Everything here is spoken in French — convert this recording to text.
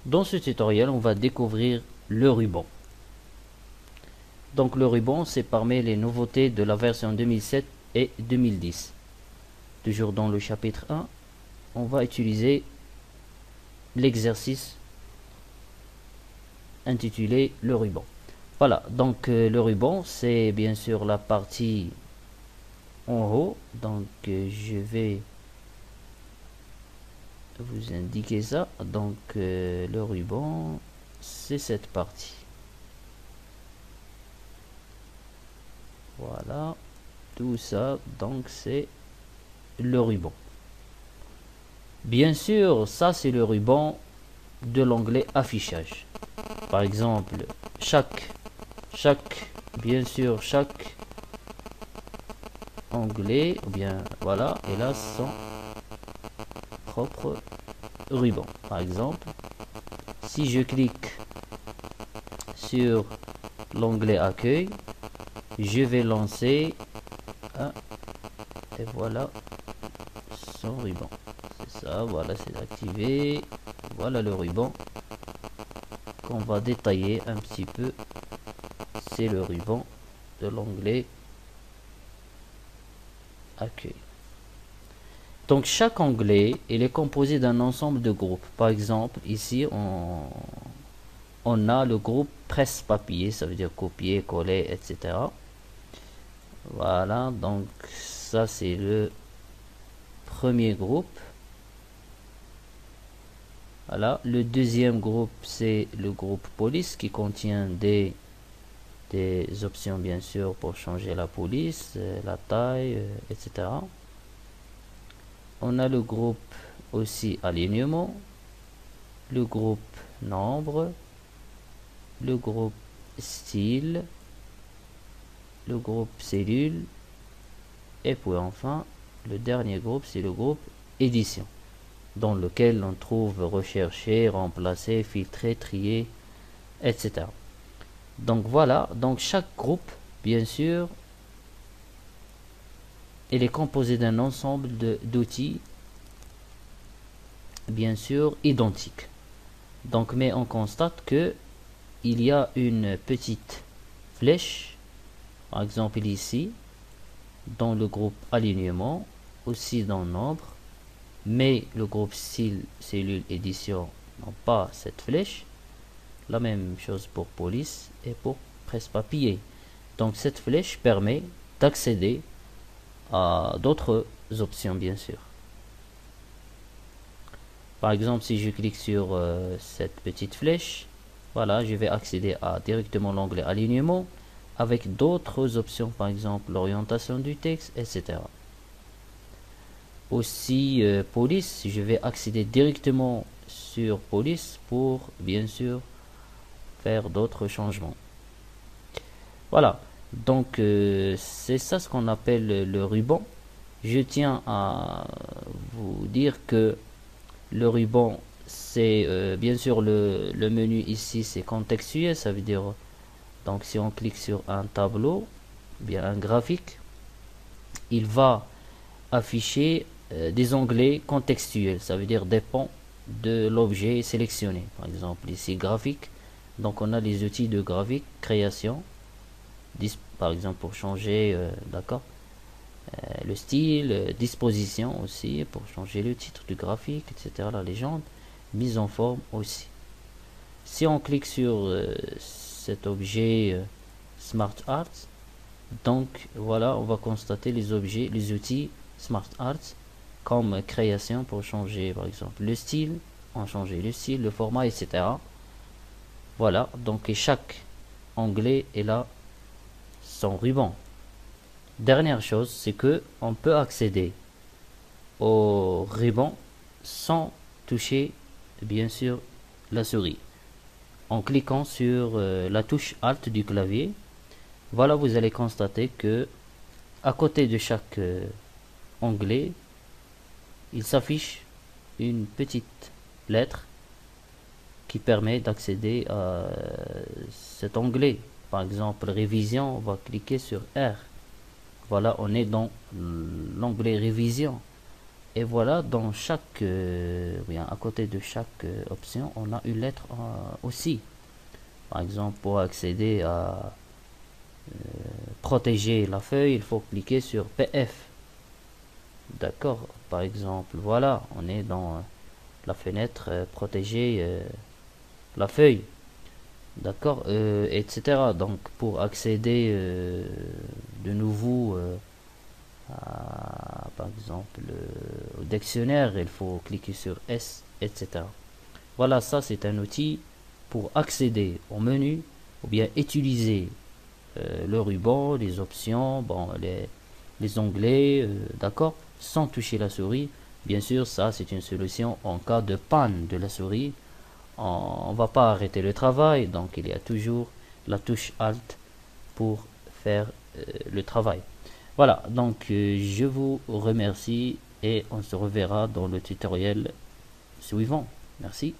Dans ce tutoriel, on va découvrir le ruban. Donc le ruban, c'est parmi les nouveautés de la version 2007 et 2010. Toujours dans le chapitre 1, on va utiliser l'exercice intitulé le ruban. Voilà, donc le ruban, c'est bien sûr la partie en haut. Donc je vais vous indiquer ça. Donc le ruban, c'est cette partie. Voilà, tout ça, donc c'est le ruban. Bien sûr, ça c'est le ruban de l'onglet affichage. Par exemple, bien sûr, chaque onglet, ou bien voilà, et là son propre ruban. Par exemple, si je clique sur l'onglet accueil, je vais lancer un, et voilà son ruban. C'est ça, voilà, c'est activé. Voilà le ruban qu'on va détailler un petit peu. C'est le ruban de l'onglet accueil. Donc chaque onglet il est composé d'un ensemble de groupes. Par exemple, ici on a le groupe presse-papier, ça veut dire copier, coller, etc. Voilà, donc ça c'est le premier groupe. Voilà, le deuxième groupe c'est le groupe police qui contient des options bien sûr pour changer la police, la taille, etc. On a le groupe aussi alignement, le groupe nombre, le groupe style, le groupe cellule, et puis enfin le dernier groupe c'est le groupe édition, dans lequel on trouve rechercher, remplacer, filtrer, trier, etc. Donc voilà, donc chaque groupe bien sûr il est composé d'un ensemble d'outils bien sûr identiques. Donc mais on constate que il y a une petite flèche, par exemple ici dans le groupe alignement, aussi dans nombre, mais le groupe style, cellule, édition n'ont pas cette flèche. La même chose pour police et pour presse-papier. Donc cette flèche permet d'accéder à d'autres options bien sûr. Par exemple, si je clique sur cette petite flèche, voilà, je vais accéder à directement l'onglet alignement avec d'autres options, par exemple l'orientation du texte, etc. Aussi police, je vais accéder directement sur police pour bien sûr faire d'autres changements. Voilà, donc c'est ça ce qu'on appelle le ruban. Je tiens à vous dire que le ruban, c'est bien sûr le menu ici, c'est contextuel, ça veut dire donc si on clique sur un tableau, bien un graphique, il va afficher des onglets contextuels, ça veut dire dépend de l'objet sélectionné. Par exemple ici graphique, donc on a les outils de graphique, création, par exemple pour changer, d'accord, le style, disposition aussi pour changer le titre du graphique, etc. La légende, mise en forme aussi. Si on clique sur cet objet Smart Art, donc voilà, on va constater les objets, les outils Smart Art comme création pour changer par exemple le style, on changer le style, le format, etc. Voilà, donc chaque onglet est là son ruban. Dernière chose, c'est que on peut accéder au ruban sans toucher bien sûr la souris. En cliquant sur la touche Alt du clavier, voilà, vous allez constater que à côté de chaque onglet, il s'affiche une petite lettre qui permet d'accéder à cet onglet. Par exemple, révision, on va cliquer sur R. Voilà, on est dans l'onglet révision. Et voilà, dans chaque, bien, à côté de chaque option, on a une lettre aussi. Par exemple, pour accéder à protéger la feuille, il faut cliquer sur PF. D'accord. Par exemple, voilà, on est dans la fenêtre protéger la feuille. D'accord, etc. Donc, pour accéder de nouveau par exemple, au dictionnaire, il faut cliquer sur S, etc. Voilà, ça c'est un outil pour accéder au menu ou bien utiliser le ruban, les options, bon, les onglets, d'accord, sans toucher la souris. Bien sûr, ça c'est une solution en cas de panne de la souris. On va pas arrêter le travail, donc il y a toujours la touche Alt pour faire le travail. Voilà, donc je vous remercie et on se reverra dans le tutoriel suivant. Merci.